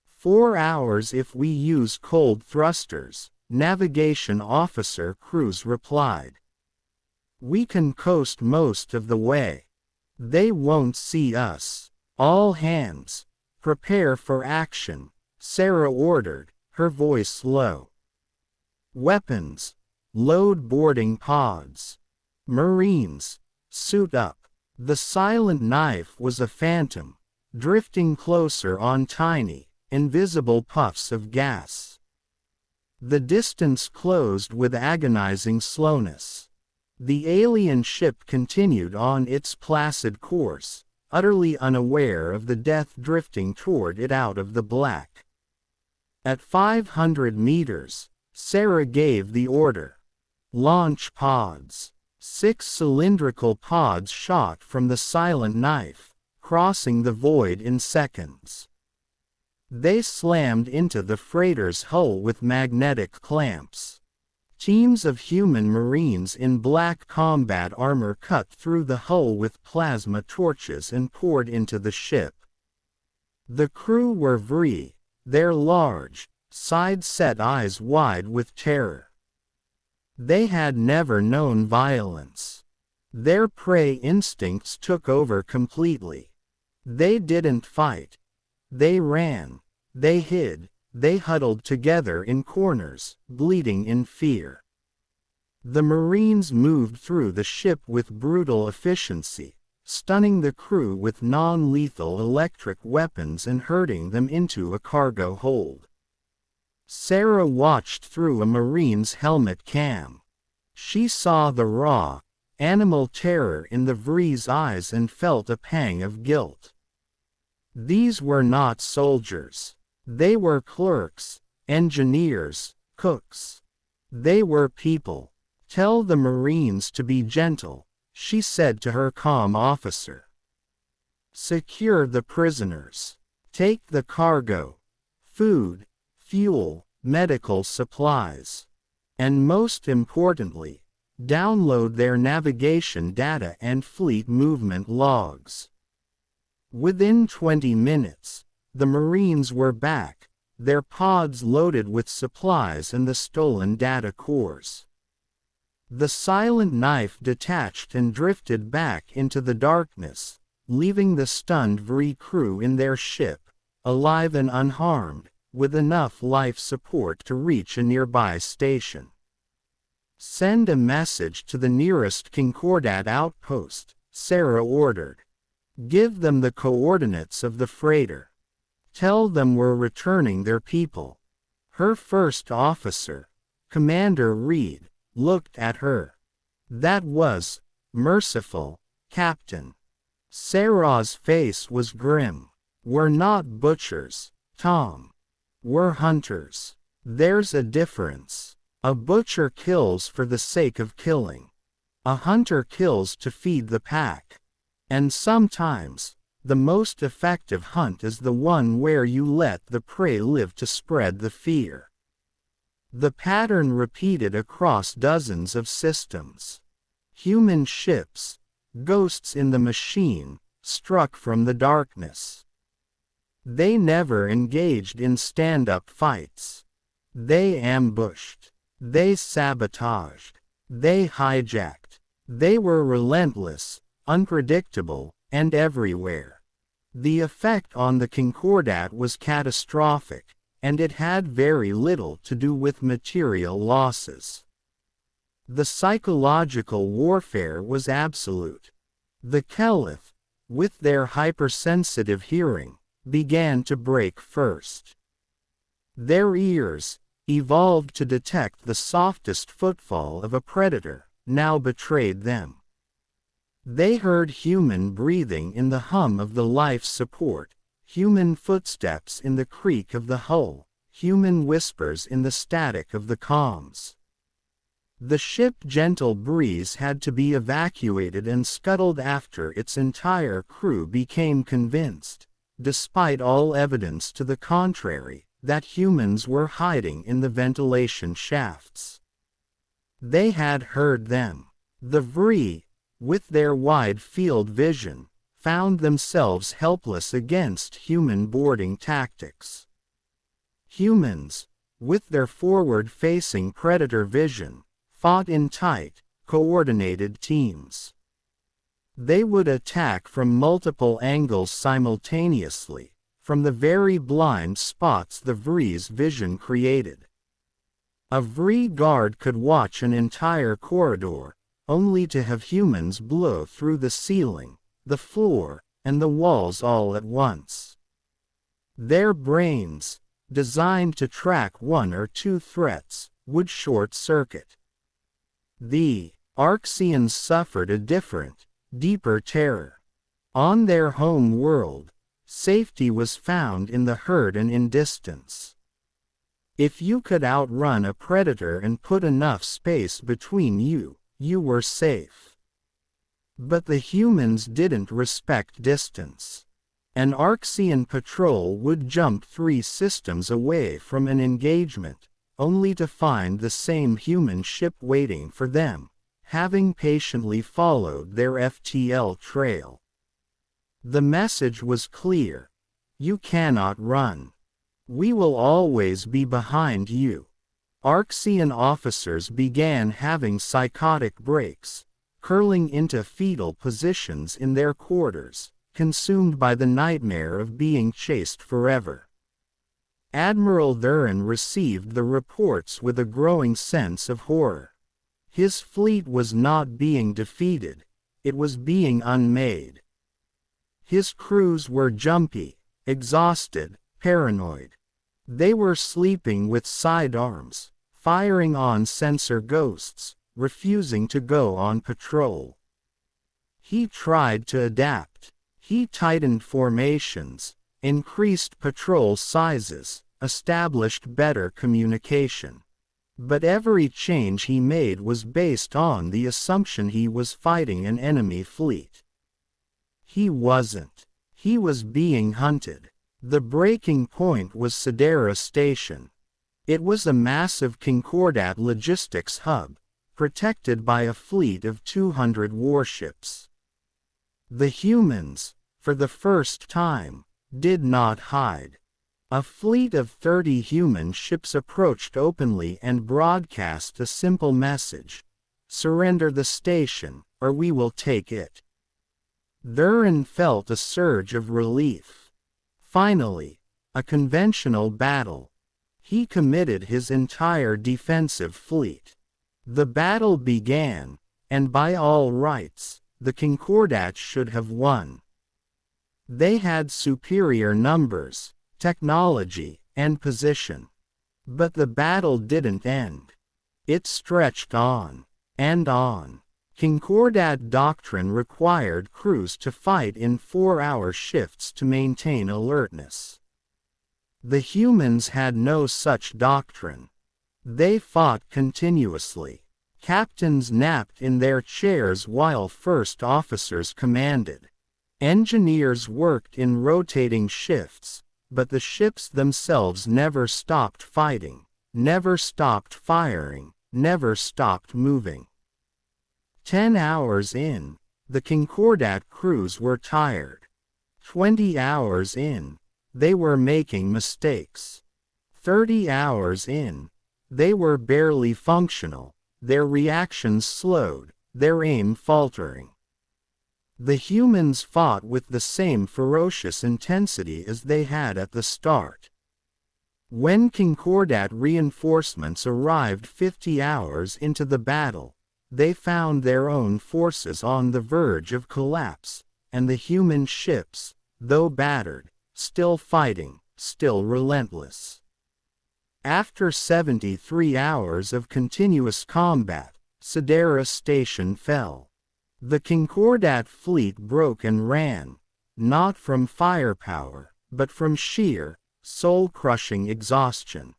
"4 hours if we use cold thrusters," Navigation Officer Cruz replied. "We can coast most of the way. They won't see us." "All hands, prepare for action," Sarah ordered, her voice low. "Weapons, load boarding pods. Marines, suit up." The silent knife was a phantom, drifting closer on tiny, invisible puffs of gas. The distance closed with agonizing slowness. The alien ship continued on its placid course, utterly unaware of the death drifting toward it out of the black. At 500 meters, Sarah gave the order. "Launch pods." 6 cylindrical pods shot from the silent knife, crossing the void in seconds. They slammed into the freighter's hull with magnetic clamps. Teams of human Marines in black combat armor cut through the hull with plasma torches and poured into the ship. The crew were vree, their large, side-set eyes wide with terror. They had never known violence. Their prey instincts took over completely. They didn't fight. They ran. They hid. They huddled together in corners, bleeding in fear. The Marines moved through the ship with brutal efficiency, stunning the crew with non-lethal electric weapons and herding them into a cargo hold. Sarah watched through a Marine's helmet cam. She saw the raw, animal terror in the Vree's eyes and felt a pang of guilt. These were not soldiers. They were clerks, engineers, cooks. They were people. "Tell the Marines to be gentle," she said to her comm officer. "Secure the prisoners. Take the cargo. Food, fuel, medical supplies. And most importantly, download their navigation data and fleet movement logs." Within 20 minutes, the Marines were back, their pods loaded with supplies and the stolen data cores. The silent knife detached and drifted back into the darkness, leaving the stunned Vree crew in their ship, alive and unharmed, with enough life support to reach a nearby station. "Send a message to the nearest Concordat outpost," Sarah ordered. "Give them the coordinates of the freighter. Tell them we're returning their people." Her first officer, Commander Reed, looked at her. "That was merciful, Captain." Sarah's face was grim. "We're not butchers, Tom. We're hunters. There's a difference. A butcher kills for the sake of killing. A hunter kills to feed the pack. And sometimes, the most effective hunt is the one where you let the prey live to spread the fear." The pattern repeated across dozens of systems. Human ships, ghosts in the machine, struck from the darkness. They never engaged in stand-up fights. They ambushed. They sabotaged. They hijacked. They were relentless, unpredictable, and everywhere. The effect on the Concordat was catastrophic, and it had very little to do with material losses. The psychological warfare was absolute. The Kelith, with their hypersensitive hearing, began to break first. Their ears, evolved to detect the softest footfall of a predator, now betrayed them. They heard human breathing in the hum of the life support, human footsteps in the creak of the hull, human whispers in the static of the comms. The ship Gentle Breeze had to be evacuated and scuttled after its entire crew became convinced, despite all evidence to the contrary, that humans were hiding in the ventilation shafts. They had heard them. The Vree, with their wide field vision, found themselves helpless against human boarding tactics. Humans, with their forward-facing predator vision, fought in tight, coordinated teams. They would attack from multiple angles simultaneously, from the very blind spots the Vree's vision created. A Vree guard could watch an entire corridor, only to have humans blow through the ceiling, the floor, and the walls all at once. Their brains, designed to track one or two threats, would short-circuit. The Arxians suffered a different, deeper terror. On their home world, safety was found in the herd and in distance. If you could outrun a predator and put enough space between you, you were safe. But the humans didn't respect distance. An Arxian patrol would jump 3 systems away from an engagement, only to find the same human ship waiting for them, having patiently followed their FTL trail. The message was clear. You cannot run. We will always be behind you. Arxian officers began having psychotic breaks, curling into fetal positions in their quarters, consumed by the nightmare of being chased forever. Admiral Thurin received the reports with a growing sense of horror. His fleet was not being defeated, it was being unmade. His crews were jumpy, exhausted, paranoid. They were sleeping with sidearms, firing on sensor ghosts, refusing to go on patrol. He tried to adapt. He tightened formations, increased patrol sizes, established better communication. But every change he made was based on the assumption he was fighting an enemy fleet. He wasn't. He was being hunted. The breaking point was Sidera Station. It was a massive Concordat logistics hub, protected by a fleet of 200 warships. The humans, for the first time, did not hide. A fleet of 30 human ships approached openly and broadcast a simple message: surrender the station, or we will take it. Thurin felt a surge of relief. Finally, a conventional battle. He committed his entire defensive fleet. The battle began, and by all rights, the Concordat should have won. They had superior numbers, technology, and position. But the battle didn't end. It stretched on, and on. Concordat doctrine required crews to fight in 4-hour shifts to maintain alertness. The humans had no such doctrine. They fought continuously. Captains napped in their chairs while first officers commanded. Engineers worked in rotating shifts, but the ships themselves never stopped fighting, never stopped firing, never stopped moving. 10 hours in, the Concordat crews were tired. 20 hours in, they were making mistakes. 30 hours in, they were barely functional, their reactions slowed, their aim faltering. The humans fought with the same ferocious intensity as they had at the start. When Concordat reinforcements arrived 50 hours into the battle, they found their own forces on the verge of collapse, and the human ships, though battered, still fighting, still relentless. After 73 hours of continuous combat, Sidera Station fell. The Concordat fleet broke and ran, not from firepower, but from sheer, soul-crushing exhaustion.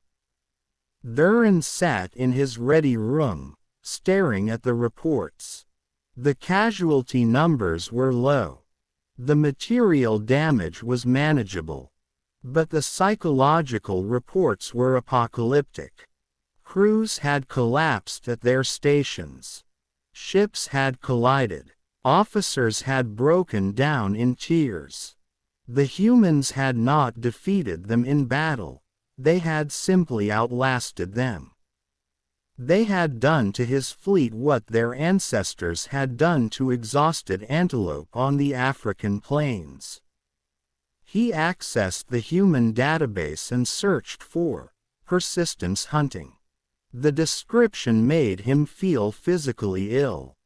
Thurin sat in his ready room, staring at the reports. The casualty numbers were low. The material damage was manageable. But the psychological reports were apocalyptic. Crews had collapsed at their stations. Ships had collided. Officers had broken down in tears. The humans had not defeated them in battle. They had simply outlasted them. They had done to his fleet what their ancestors had done to exhausted antelope on the African plains. He accessed the human database and searched for persistence hunting. The description made him feel physically ill.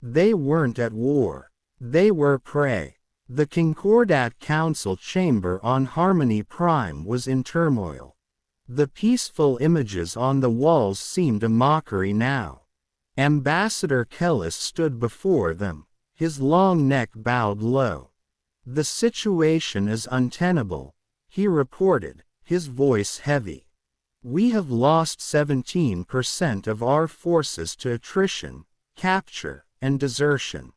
They weren't at war. They were prey. The Concordat Council chamber on Harmony Prime was in turmoil. The peaceful images on the walls seemed a mockery now. Ambassador Kellis stood before them, his long neck bowed low. "The situation is untenable," he reported, his voice heavy. "We have lost 17% of our forces to attrition, capture, and desertion.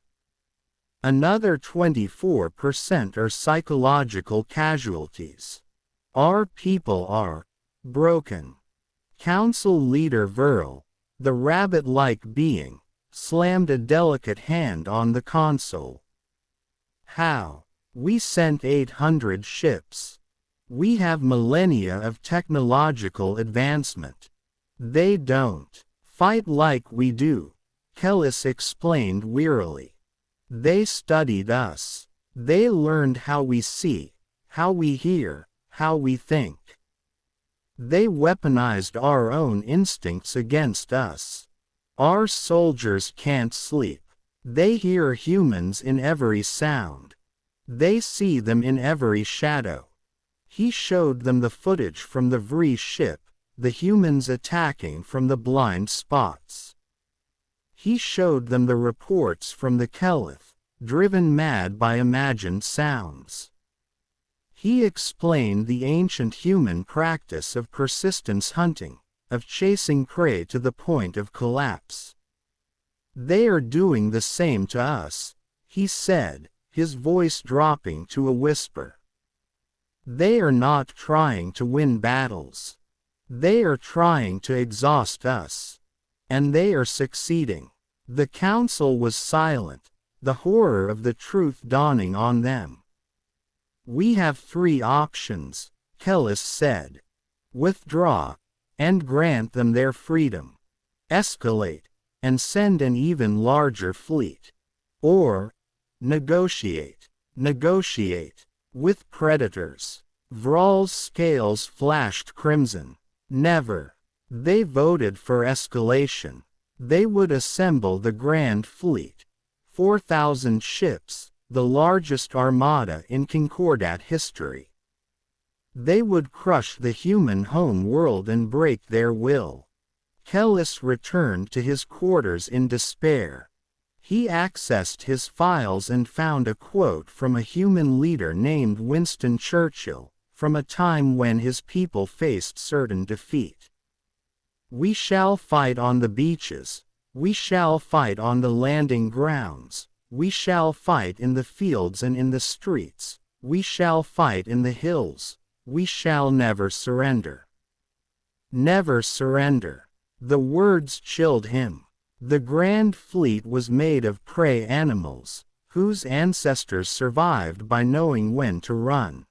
Another 24% are psychological casualties. Our people are broken." Council leader Verl, the rabbit-like being, slammed a delicate hand on the console. "How? We sent 800 ships. We have millennia of technological advancement. They don't fight like we do," Kellis explained wearily. "They studied us. They learned how we see, how we hear, how we think. They weaponized our own instincts against us. Our soldiers can't sleep. They hear humans in every sound. They see them in every shadow." He showed them the footage from the Vree ship, the humans attacking from the blind spots. He showed them the reports from the Kelith, driven mad by imagined sounds. He explained the ancient human practice of persistence hunting, of chasing prey to the point of collapse. "They are doing the same to us," he said, his voice dropping to a whisper. "They are not trying to win battles. They are trying to exhaust us. And they are succeeding." The council was silent, the horror of the truth dawning on them. "We have 3 options," Kellis said. "Withdraw, and grant them their freedom. Escalate, and send an even larger fleet. Or, negotiate with predators." Vral's scales flashed crimson. Never. They voted for escalation. They would assemble the Grand Fleet, 4,000 ships, the largest armada in Concordat history. They would crush the human home world and break their will. Kellis returned to his quarters in despair. He accessed his files and found a quote from a human leader named Winston Churchill, from a time when his people faced certain defeat. "We shall fight on the beaches. We shall fight on the landing grounds. We shall fight in the fields and in the streets. We shall fight in the hills. We shall never surrender." Never surrender. The words chilled him. The Grand Fleet was made of prey animals, whose ancestors survived by knowing when to run.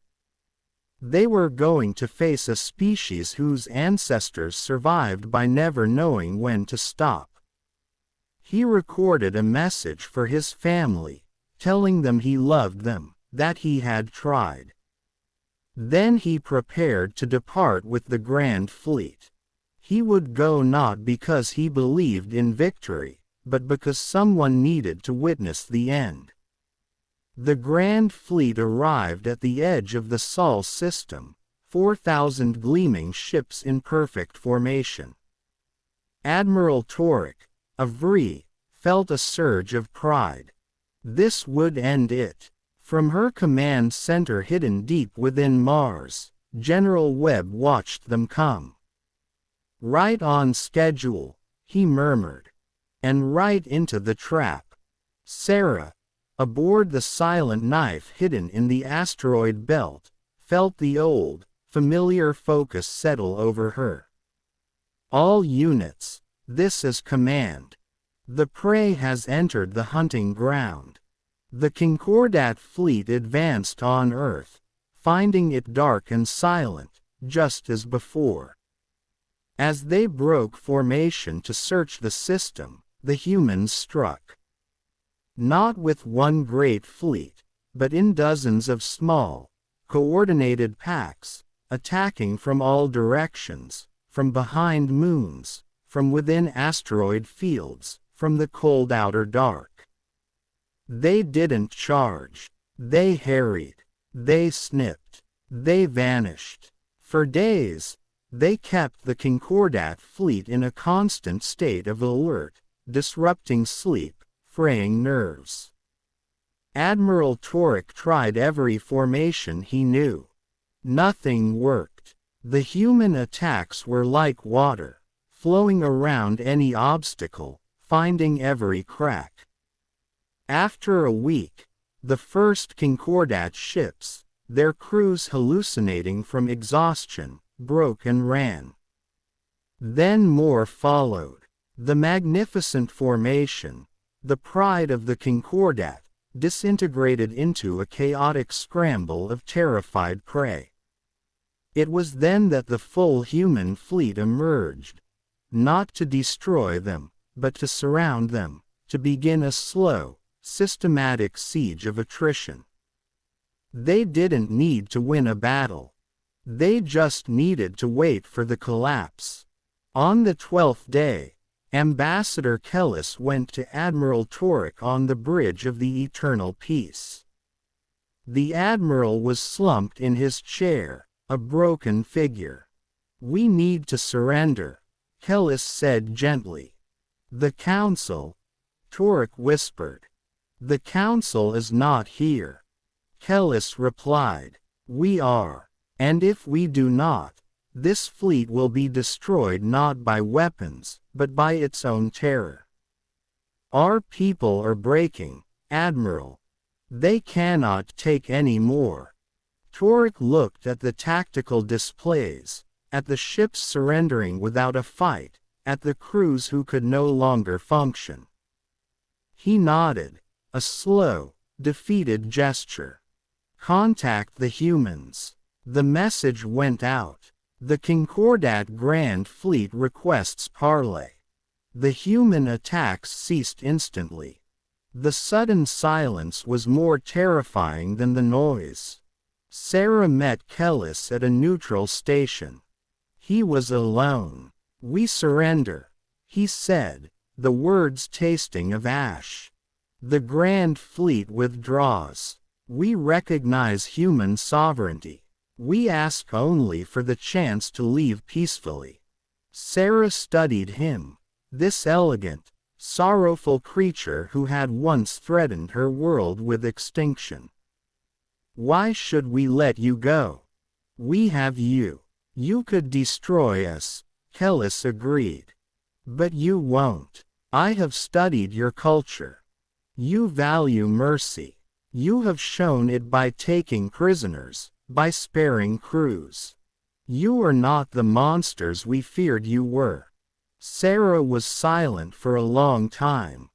They were going to face a species whose ancestors survived by never knowing when to stop. He recorded a message for his family, telling them he loved them, that he had tried. Then he prepared to depart with the Grand Fleet. He would go not because he believed in victory, but because someone needed to witness the end. The Grand Fleet arrived at the edge of the Sol system, 4,000 gleaming ships in perfect formation. Admiral Torek, of Vree, felt a surge of pride. This would end it. From her command center hidden deep within Mars, General Webb watched them come. "Right on schedule," he murmured. And right into the trap. Sarah, aboard the silent knife hidden in the asteroid belt, felt the old, familiar focus settle over her. All units, this is command. The prey has entered the hunting ground. The Concordat fleet advanced on Earth, finding it dark and silent, just as before. As they broke formation to search the system, the humans struck. Not with one great fleet, but in dozens of small, coordinated packs, attacking from all directions, from behind moons, from within asteroid fields, from the cold outer dark. They didn't charge. They harried. They snipped. They vanished. For days, they kept the Concordat fleet in a constant state of alert, disrupting sleep, fraying nerves. Admiral Torek tried every formation he knew. Nothing worked. The human attacks were like water, flowing around any obstacle, finding every crack. After a week, the first Concordat ships, their crews hallucinating from exhaustion, broke and ran. Then more followed. The magnificent formation, the pride of the Concordat, disintegrated into a chaotic scramble of terrified prey. It was then that the full human fleet emerged, not to destroy them, but to surround them, to begin a slow, systematic siege of attrition. They didn't need to win a battle. They just needed to wait for the collapse. On the 12th day, Ambassador Kellis went to Admiral Torek on the bridge of the Eternal Peace. The Admiral was slumped in his chair, a broken figure. "We need to surrender," Kellis said gently. "The Council," Torek whispered. "The Council is not here," Kellis replied. "We are. And if we do not, this fleet will be destroyed not by weapons, but by its own terror. Our people are breaking, Admiral. They cannot take any more." Torek looked at the tactical displays, at the ships surrendering without a fight, at the crews who could no longer function. He nodded, a slow, defeated gesture. "Contact the humans." The message went out. "The Concordat Grand Fleet requests parley." The human attacks ceased instantly. The sudden silence was more terrifying than the noise. Sarah met Kellis at a neutral station. He was alone. "We surrender," he said, the words tasting of ash. "The Grand Fleet withdraws. We recognize human sovereignty. We ask only for the chance to leave peacefully." Sarah studied him, this elegant, sorrowful creature who had once threatened her world with extinction. "Why should we let you go? We have you. You could destroy us," Kellis agreed. "But you won't. I have studied your culture. You value mercy. You have shown it by taking prisoners, by sparing crews. You are not the monsters we feared you were." Sarah was silent for a long time.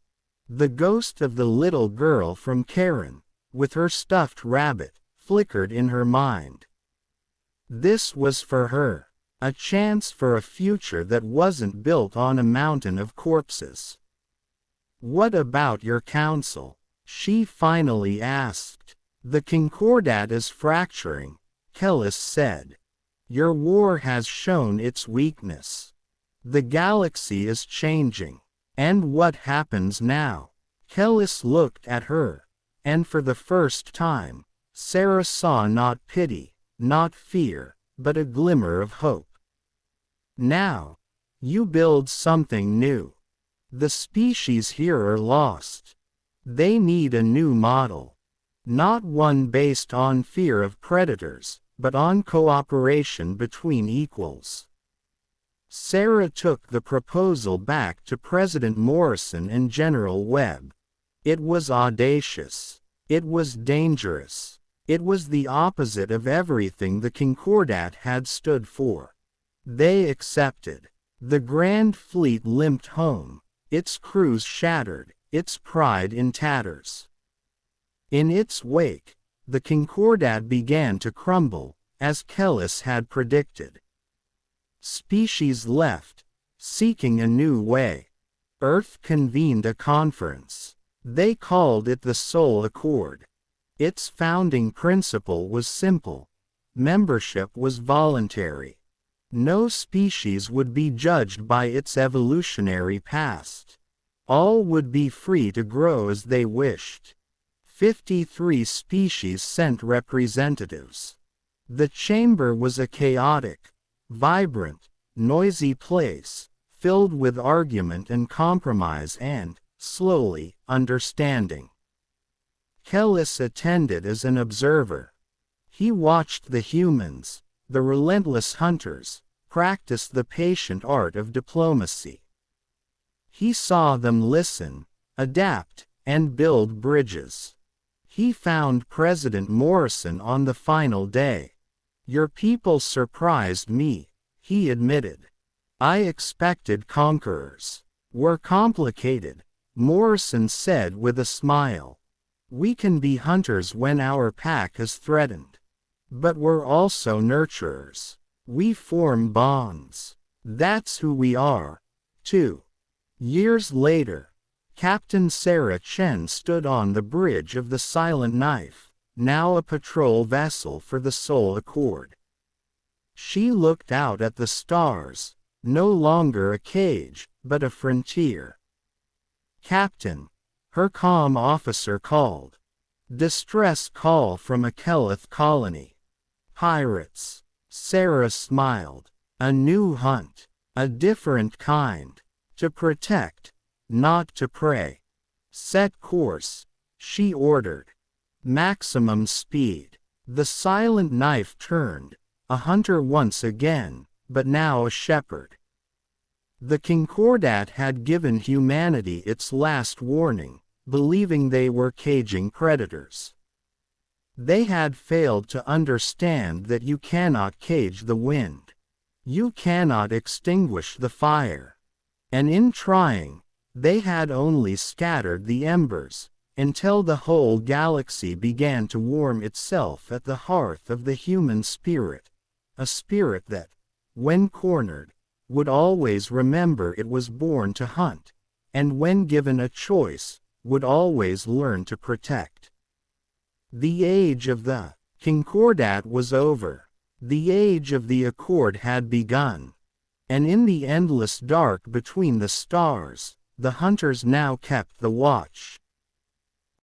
The ghost of the little girl from Karen, with her stuffed rabbit, flickered in her mind. This was for her, a chance for a future that wasn't built on a mountain of corpses. "What about your council?" she finally asked. "The Concordat is fracturing," Kellis said. "Your war has shown its weakness. The galaxy is changing. And what happens now?" Kellis looked at her, and for the first time, Sarah saw not pity, not fear, but a glimmer of hope. "Now, you build something new. The species here are lost. They need a new model. Not one based on fear of predators, but on cooperation between equals." Sarah took the proposal back to President Morrison and General Webb. It was audacious. It was dangerous. It was the opposite of everything the Concordat had stood for. They accepted. The Grand Fleet limped home, its crews shattered, its pride in tatters. In its wake, the Concordat began to crumble, as Kellis had predicted. Species left, seeking a new way. Earth convened a conference. They called it the Soul Accord. Its founding principle was simple. Membership was voluntary. No species would be judged by its evolutionary past. All would be free to grow as they wished. 53 species sent representatives. The chamber was a chaotic, vibrant, noisy place, filled with argument and compromise and, slowly, understanding. Kellis attended as an observer. He watched the humans, the relentless hunters, practice the patient art of diplomacy. He saw them listen, adapt, and build bridges. He found President Morrison on the final day. "Your people surprised me," he admitted. "I expected conquerors. We're complicated," Morrison said with a smile. "We can be hunters when our pack is threatened. But we're also nurturers. We form bonds. That's who we are." 2 years later, Captain Sarah Chen stood on the bridge of the Silent Knife, now a patrol vessel for the Soul Accord. She looked out at the stars, no longer a cage, but a frontier. "Captain," her comm officer called. "Distress call from a Kelith colony. Pirates." Sarah smiled. "A new hunt. A different kind. To protect, not to prey. Set course," she ordered. Maximum speed. The Silent Knife turned, a hunter once again, but now a shepherd. The Concordat had given humanity its last warning, believing they were caging predators. They had failed to understand that you cannot cage the wind. You cannot extinguish the fire. And in trying, they had only scattered the embers, until the whole galaxy began to warm itself at the hearth of the human spirit, a spirit that, when cornered, would always remember it was born to hunt, and when given a choice, would always learn to protect. The age of the Concordat was over. The age of the Accord had begun. And in the endless dark between the stars, the hunters now kept the watch.